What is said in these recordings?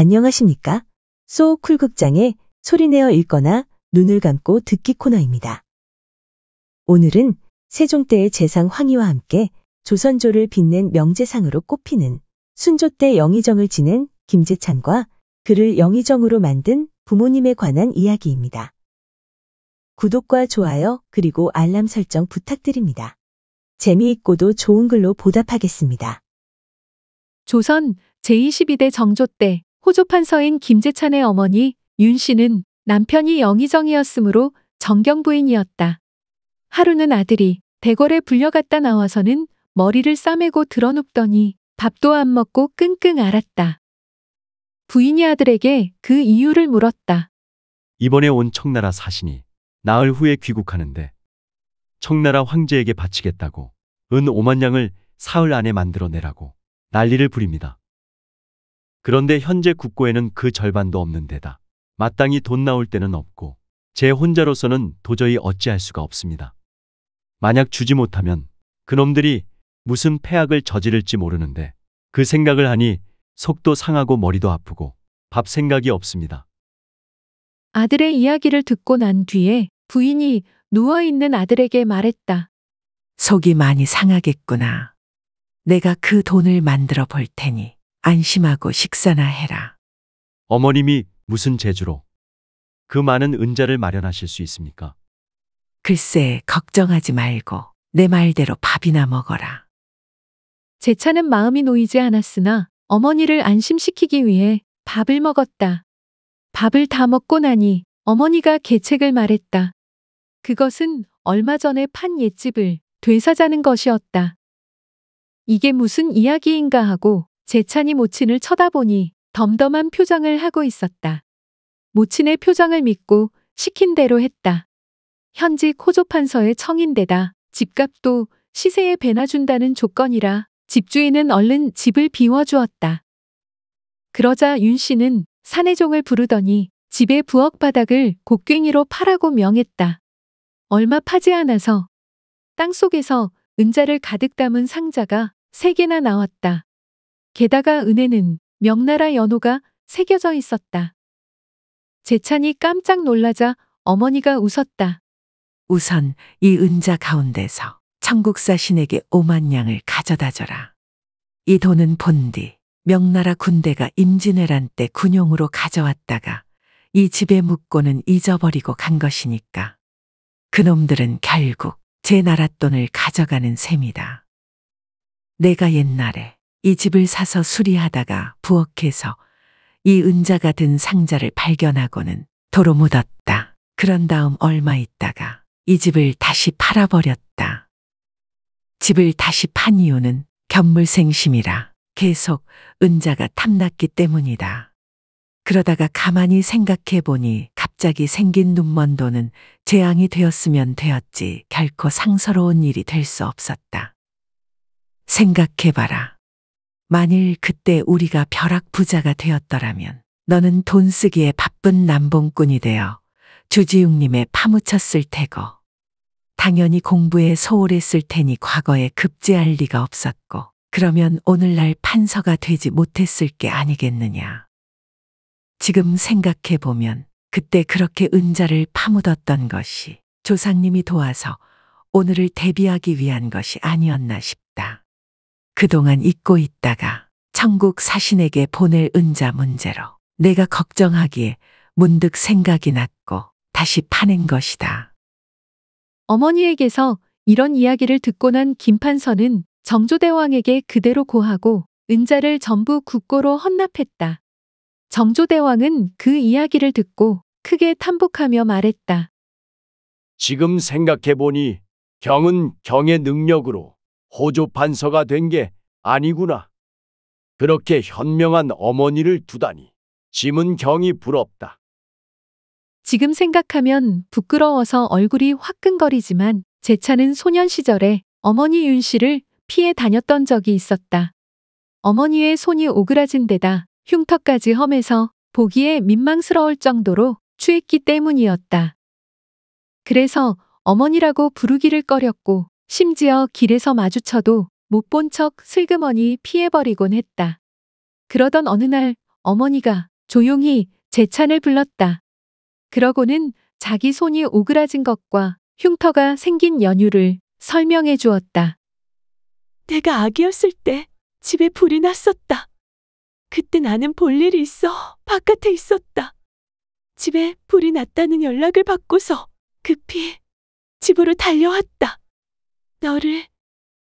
안녕하십니까? 소 쿨극장의 소리내어 읽거나 눈을 감고 듣기 코너입니다. 오늘은 세종 때의 재상 황희와 함께 조선조를 빛낸 명재상으로 꼽히는 순조 때 영의정을 지낸 김재찬과 그를 영의정으로 만든 부모님에 관한 이야기입니다. 구독과 좋아요 그리고 알람 설정 부탁드립니다. 재미있고도 좋은 글로 보답하겠습니다. 조선 제22대 정조 때 호조판서인 김재찬의 어머니 윤 씨는 남편이 영의정이었으므로 정경부인이었다. 하루는 아들이 대궐에 불려갔다 나와서는 머리를 싸매고 드러눕더니 밥도 안 먹고 끙끙 앓았다. 부인이 아들에게 그 이유를 물었다. 이번에 온 청나라 사신이 나흘 후에 귀국하는데 청나라 황제에게 바치겠다고 은 5만 양을 사흘 안에 만들어내라고 난리를 부립니다. 그런데 현재 국고에는 그 절반도 없는 데다 마땅히 돈 나올 때는 없고 제 혼자로서는 도저히 어찌할 수가 없습니다. 만약 주지 못하면 그놈들이 무슨 패악을 저지를지 모르는데 그 생각을 하니 속도 상하고 머리도 아프고 밥 생각이 없습니다. 아들의 이야기를 듣고 난 뒤에 부인이 누워있는 아들에게 말했다. 속이 많이 상하겠구나. 내가 그 돈을 만들어 볼 테니 안심하고 식사나 해라. 어머님이 무슨 재주로 그 많은 은자를 마련하실 수 있습니까? 글쎄 걱정하지 말고 내 말대로 밥이나 먹어라. 재찬은 마음이 놓이지 않았으나 어머니를 안심시키기 위해 밥을 먹었다. 밥을 다 먹고 나니 어머니가 계책을 말했다. 그것은 얼마 전에 판 옛집을 되사자는 것이었다. 이게 무슨 이야기인가 하고 재찬이 모친을 쳐다보니 덤덤한 표정을 하고 있었다. 모친의 표정을 믿고 시킨 대로 했다. 현직 호조판서의 청인데다 집값도 시세에 배나 준다는 조건이라 집주인은 얼른 집을 비워주었다. 그러자 윤 씨는 사내종을 부르더니 집의 부엌 바닥을 곡괭이로 파라고 명했다. 얼마 파지 않아서 땅속에서 은자를 가득 담은 상자가 3개나 나왔다. 게다가 은에는 명나라 연호가 새겨져 있었다. 재찬이 깜짝 놀라자 어머니가 웃었다. 우선 이 은자 가운데서 청국사 신에게 5만 양을 가져다 줘라. 이 돈은 본디 명나라 군대가 임진왜란 때 군용으로 가져왔다가 이 집에 묻고는 잊어버리고 간 것이니까 그놈들은 결국 제 나라 돈을 가져가는 셈이다. 내가 옛날에 이 집을 사서 수리하다가 부엌에서 이 은자가 든 상자를 발견하고는 도로 묻었다. 그런 다음 얼마 있다가 이 집을 다시 팔아버렸다. 집을 다시 판 이유는 견물생심이라 계속 은자가 탐났기 때문이다. 그러다가 가만히 생각해 보니 갑자기 생긴 눈먼 돈은 재앙이 되었으면 되었지 결코 상서로운 일이 될 수 없었다. 생각해봐라. 만일 그때 우리가 벼락 부자가 되었더라면 너는 돈 쓰기에 바쁜 남봉꾼이 되어 주지웅님에 파묻혔을 테고 당연히 공부에 소홀했을 테니 과거에 급제할 리가 없었고 그러면 오늘날 판서가 되지 못했을 게 아니겠느냐. 지금 생각해보면 그때 그렇게 은자를 파묻었던 것이 조상님이 도와서 오늘을 대비하기 위한 것이 아니었나 싶다. 그동안 잊고 있다가 천국 사신에게 보낼 은자 문제로 내가 걱정하기에 문득 생각이 났고 다시 파낸 것이다. 어머니에게서 이런 이야기를 듣고 난 김판서는 정조대왕에게 그대로 고하고 은자를 전부 국고로 헌납했다. 정조대왕은 그 이야기를 듣고 크게 탐복하며 말했다. 지금 생각해보니 경은 경의 능력으로 호조판서가 된 게 아니구나. 그렇게 현명한 어머니를 두다니 짐은 경이 부럽다. 지금 생각하면 부끄러워서 얼굴이 화끈거리지만 재찬은 소년 시절에 어머니 윤 씨를 피해 다녔던 적이 있었다. 어머니의 손이 오그라진 데다 흉터까지 험해서 보기에 민망스러울 정도로 추했기 때문이었다. 그래서 어머니라고 부르기를 꺼렸고 심지어 길에서 마주쳐도 못 본 척 슬그머니 피해버리곤 했다. 그러던 어느 날 어머니가 조용히 재찬을 불렀다. 그러고는 자기 손이 오그라진 것과 흉터가 생긴 연유를 설명해 주었다. 내가 아기였을 때 집에 불이 났었다. 그때 나는 볼 일이 있어 바깥에 있었다. 집에 불이 났다는 연락을 받고서 급히 집으로 달려왔다. 너를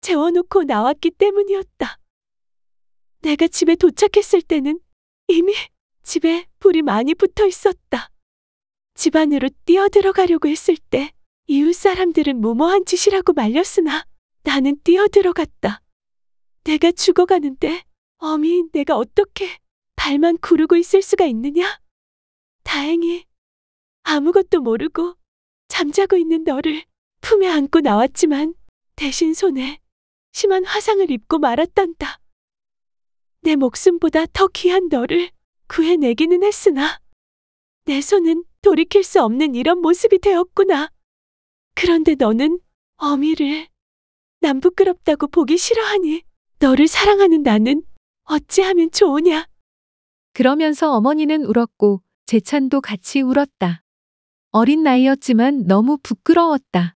재워놓고 나왔기 때문이었다. 내가 집에 도착했을 때는 이미 집에 불이 많이 붙어 있었다. 집 안으로 뛰어들어가려고 했을 때 이웃 사람들은 무모한 짓이라고 말렸으나 나는 뛰어들어갔다. 내가 죽어가는데 어미 내가 어떻게 발만 구르고 있을 수가 있느냐? 다행히 아무것도 모르고 잠자고 있는 너를 품에 안고 나왔지만 대신 손에 심한 화상을 입고 말았단다. 내 목숨보다 더 귀한 너를 구해내기는 했으나 내 손은 돌이킬 수 없는 이런 모습이 되었구나. 그런데 너는 어미를 난 부끄럽다고 보기 싫어하니 너를 사랑하는 나는 어찌하면 좋으냐? 그러면서 어머니는 울었고 재찬도 같이 울었다. 어린 나이였지만 너무 부끄러웠다.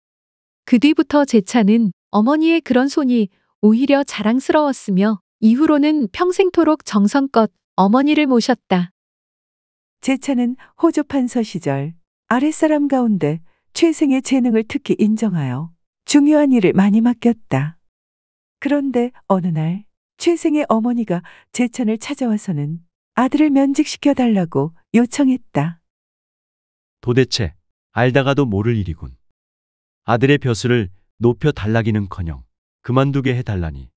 그 뒤부터 재찬은 어머니의 그런 손이 오히려 자랑스러웠으며 이후로는 평생토록 정성껏 어머니를 모셨다. 재찬은 호조 판서 시절 아랫사람 가운데 최생의 재능을 특히 인정하여 중요한 일을 많이 맡겼다. 그런데 어느 날 최생의 어머니가 재찬을 찾아와서는 아들을 면직시켜 달라고 요청했다. 도대체 알다가도 모를 일이군. 아들의 벼슬을 높여 달라기는커녕 그만두게 해달라니.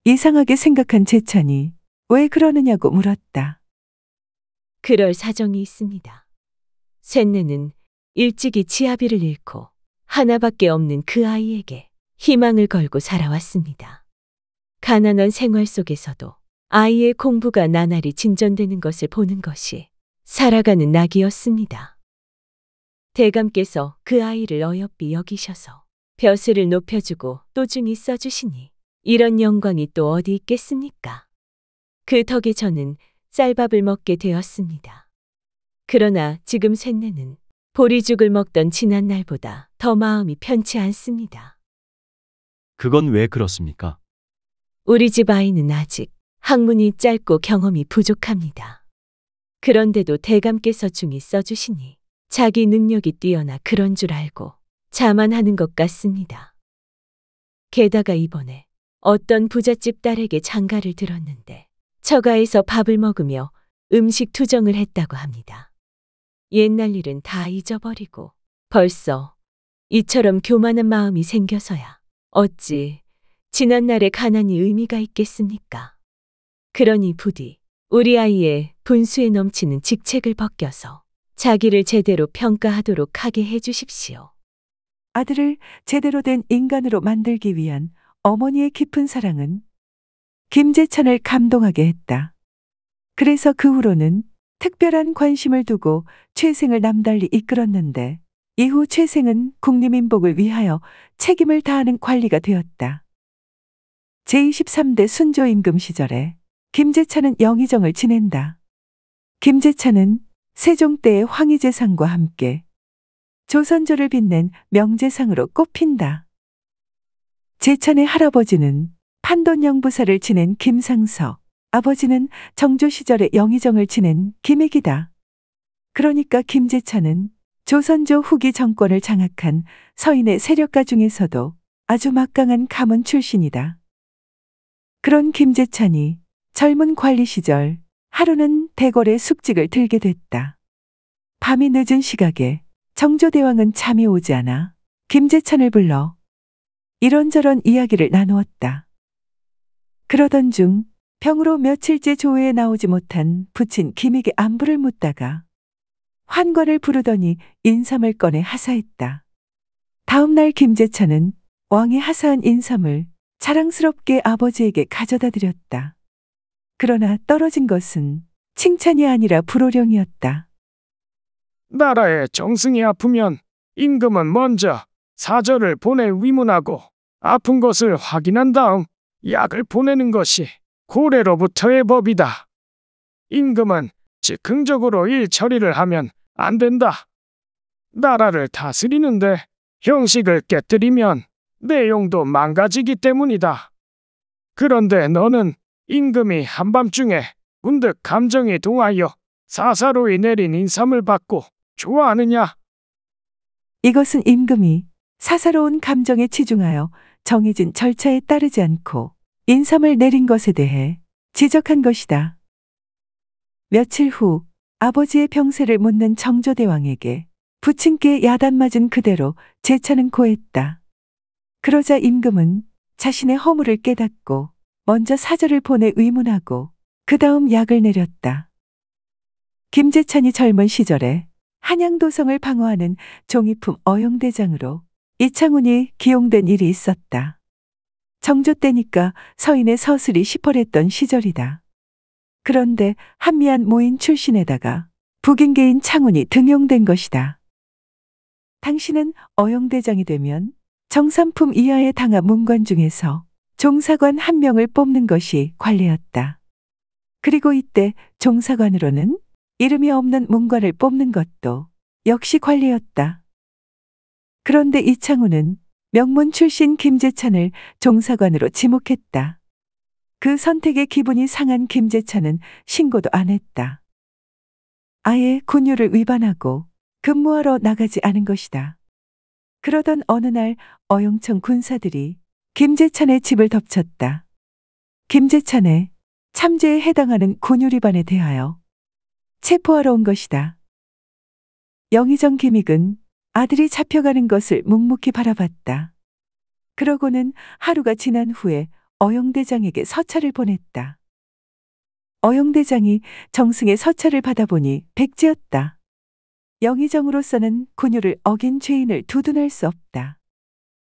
이상하게 생각한 재찬이 왜 그러느냐고 물었다. 그럴 사정이 있습니다. 셋내는 일찍이 지아비를 잃고 하나밖에 없는 그 아이에게 희망을 걸고 살아왔습니다. 가난한 생활 속에서도 아이의 공부가 나날이 진전되는 것을 보는 것이 살아가는 낙이었습니다. 대감께서 그 아이를 어여삐 여기셔서 벼슬을 높여주고 또중히 써주시니 이런 영광이 또 어디 있겠습니까? 그 덕에 저는 쌀밥을 먹게 되었습니다. 그러나 지금 셋내는 보리죽을 먹던 지난 날보다 더 마음이 편치 않습니다. 그건 왜 그렇습니까? 우리 집 아이는 아직 학문이 짧고 경험이 부족합니다. 그런데도 대감께서 중히 써주시니 자기 능력이 뛰어나 그런 줄 알고 자만하는 것 같습니다. 게다가 이번에 어떤 부잣집 딸에게 장가를 들었는데 처가에서 밥을 먹으며 음식 투정을 했다고 합니다. 옛날 일은 다 잊어버리고 벌써 이처럼 교만한 마음이 생겨서야 어찌 지난날의 가난이 의미가 있겠습니까? 그러니 부디 우리 아이의 분수에 넘치는 직책을 벗겨서 자기를 제대로 평가하도록 하게 해주십시오. 아들을 제대로 된 인간으로 만들기 위한 어머니의 깊은 사랑은 김재찬을 감동하게 했다. 그래서 그 후로는 특별한 관심을 두고 최생을 남달리 이끌었는데 이후 최생은 국리민복을 위하여 책임을 다하는 관리가 되었다. 제23대 순조 임금 시절에 김재찬은 영의정을 지낸다. 김재찬은 세종 때의 황희재상과 함께 조선조를 빛낸 명재상으로 꼽힌다. 재찬의 할아버지는 판돈영부사를 지낸 김상서, 아버지는 정조 시절에 영의정을 지낸 김익이다. 그러니까 김재찬은 조선조 후기 정권을 장악한 서인의 세력가 중에서도 아주 막강한 가문 출신이다. 그런 김재찬이 젊은 관리 시절 하루는 대궐의 숙직을 들게 됐다. 밤이 늦은 시각에 정조대왕은 잠이 오지 않아 김재찬을 불러 이런저런 이야기를 나누었다. 그러던 중 병으로 며칠째 조회에 나오지 못한 부친 김익의 안부를 묻다가 환관을 부르더니 인삼을 꺼내 하사했다. 다음 날 김재찬은 왕이 하사한 인삼을 자랑스럽게 아버지에게 가져다 드렸다. 그러나 떨어진 것은 칭찬이 아니라 불호령이었다. 나라의 정승이 아프면 임금은 먼저 사절을 보내 위문하고 아픈 것을 확인한 다음 약을 보내는 것이 고래로부터의 법이다. 임금은 즉흥적으로 일 처리를 하면 안 된다. 나라를 다스리는데 형식을 깨뜨리면 내용도 망가지기 때문이다. 그런데 너는 임금이 한밤중에 문득 감정이 동하여 사사로이 내린 인삼을 받고 좋아하느냐? 이것은 임금이 사사로운 감정에 치중하여 정해진 절차에 따르지 않고 인삼을 내린 것에 대해 지적한 것이다. 며칠 후 아버지의 병세를 묻는 정조대왕에게 부친께 야단맞은 그대로 제차는 고했다. 그러자 임금은 자신의 허물을 깨닫고 먼저 사절을 보내 위문하고 그 다음 약을 내렸다. 김제찬이 젊은 시절에 한양도성을 방어하는 종이품 어영대장으로 이창훈이 기용된 일이 있었다. 정조 때니까 서인의 서슬이 시펄했던 시절이다. 그런데 한미한 모인 출신에다가 북인계인 창훈이 등용된 것이다. 당신은 어영대장이 되면 정삼품 이하의 당하 문관 중에서 종사관 한 명을 뽑는 것이 관례였다. 그리고 이때 종사관으로는 이름이 없는 문관을 뽑는 것도 역시 관례였다. 그런데 이창훈은 명문 출신 김제찬을 종사관으로 지목했다. 그 선택에 기분이 상한 김제찬은 신고도 안 했다. 아예 군율을 위반하고 근무하러 나가지 않은 것이다. 그러던 어느 날 어영청 군사들이 김제찬의 집을 덮쳤다. 김제찬의 참죄에 해당하는 군율 위반에 대하여 체포하러 온 것이다. 영의정 김익은 아들이 잡혀가는 것을 묵묵히 바라봤다. 그러고는 하루가 지난 후에 어영대장에게 서찰을 보냈다. 어영대장이 정승의 서찰을 받아보니 백지였다. 영의정으로서는 군율을 어긴 죄인을 두둔할 수 없다.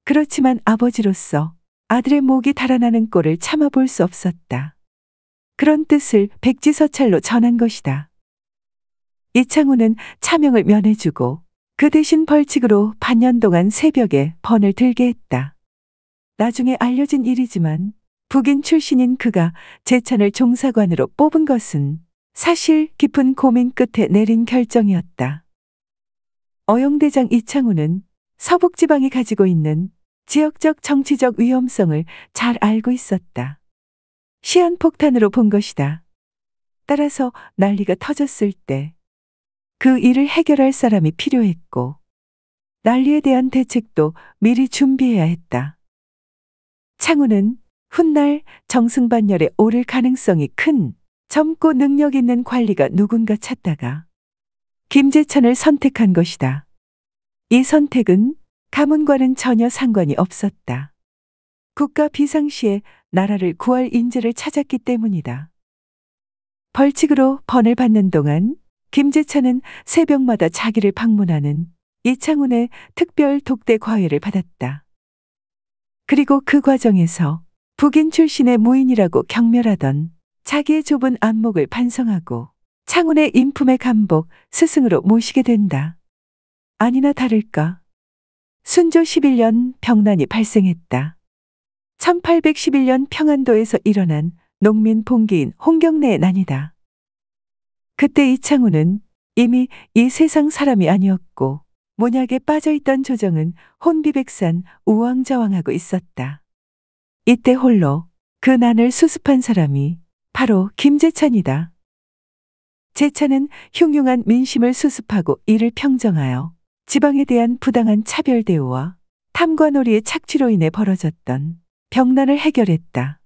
그렇지만 아버지로서 아들의 목이 달아나는 꼴을 참아볼 수 없었다. 그런 뜻을 백지서찰로 전한 것이다. 이창훈은 차명을 면해주고 그 대신 벌칙으로 반년 동안 새벽에 번을 들게 했다. 나중에 알려진 일이지만 북인 출신인 그가 제찬을 종사관으로 뽑은 것은 사실 깊은 고민 끝에 내린 결정이었다. 어영대장 이창훈은 서북지방이 가지고 있는 지역적 정치적 위험성을 잘 알고 있었다. 시한폭탄으로 본 것이다. 따라서 난리가 터졌을 때 그 일을 해결할 사람이 필요했고 난리에 대한 대책도 미리 준비해야 했다. 창훈은 훗날 정승반열에 오를 가능성이 큰 젊고 능력 있는 관리가 누군가 찾다가 김제찬을 선택한 것이다. 이 선택은 가문과는 전혀 상관이 없었다. 국가 비상시에 나라를 구할 인재를 찾았기 때문이다. 벌칙으로 번을 받는 동안 김제찬은 새벽마다 자기를 방문하는 이창훈의 특별 독대 과외를 받았다. 그리고 그 과정에서 북인 출신의 무인이라고 경멸하던 자기의 좁은 안목을 반성하고 창훈의 인품의 감복 스승으로 모시게 된다. 아니나 다를까 순조 11년 병난이 발생했다. 1811년 평안도에서 일어난 농민 봉기인 홍경래의 난이다. 그때 이창훈은 이미 이 세상 사람이 아니었고 몬약에 빠져있던 조정은 혼비백산 우왕좌왕하고 있었다. 이때 홀로 그 난을 수습한 사람이 바로 김제찬이다. 제찬은 흉흉한 민심을 수습하고 이를 평정하여 지방에 대한 부당한 차별 대우와 탐관오리의 착취로 인해 벌어졌던 병난을 해결했다.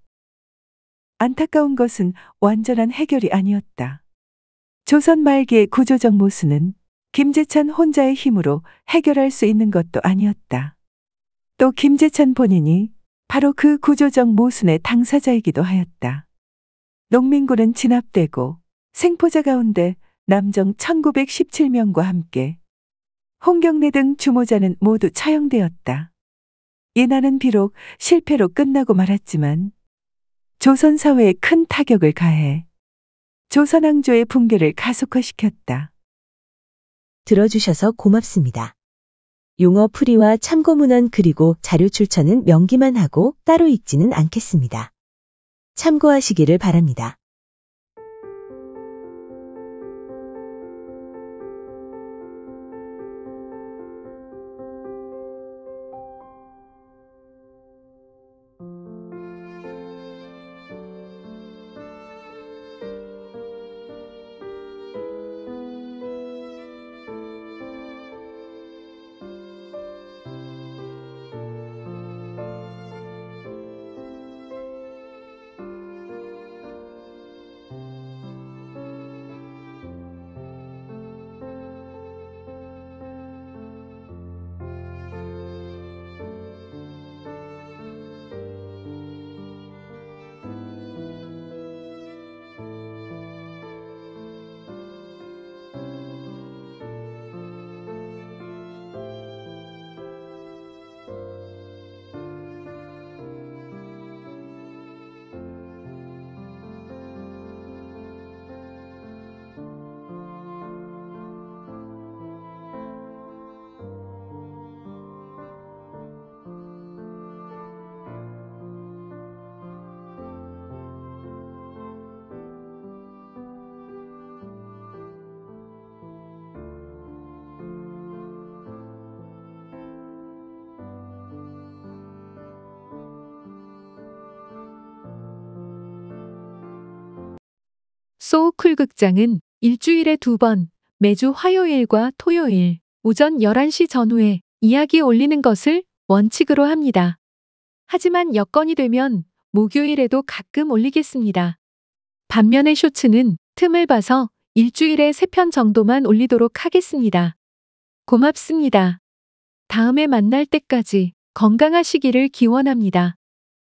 안타까운 것은 완전한 해결이 아니었다. 조선 말기의 구조적 모순은 김제찬 혼자의 힘으로 해결할 수 있는 것도 아니었다. 또 김제찬 본인이 바로 그 구조적 모순의 당사자이기도 하였다. 농민군은 진압되고 생포자 가운데 남정 1917명과 함께 홍경래 등 주모자는 모두 처형되었다. 이 난은 비록 실패로 끝나고 말았지만 조선 사회에 큰 타격을 가해 조선왕조의 붕괴를 가속화시켰다. 들어주셔서 고맙습니다. 용어 풀이와 참고문헌 그리고 자료 출처는 명기만 하고 따로 읽지는 않겠습니다. 참고하시기를 바랍니다. 소우쿨 극장은 일주일에 2번, 매주 화요일과 토요일, 오전 11시 전후에 이야기 올리는 것을 원칙으로 합니다. 하지만 여건이 되면 목요일에도 가끔 올리겠습니다. 반면에 쇼츠는 틈을 봐서 일주일에 3편 정도만 올리도록 하겠습니다. 고맙습니다. 다음에 만날 때까지 건강하시기를 기원합니다.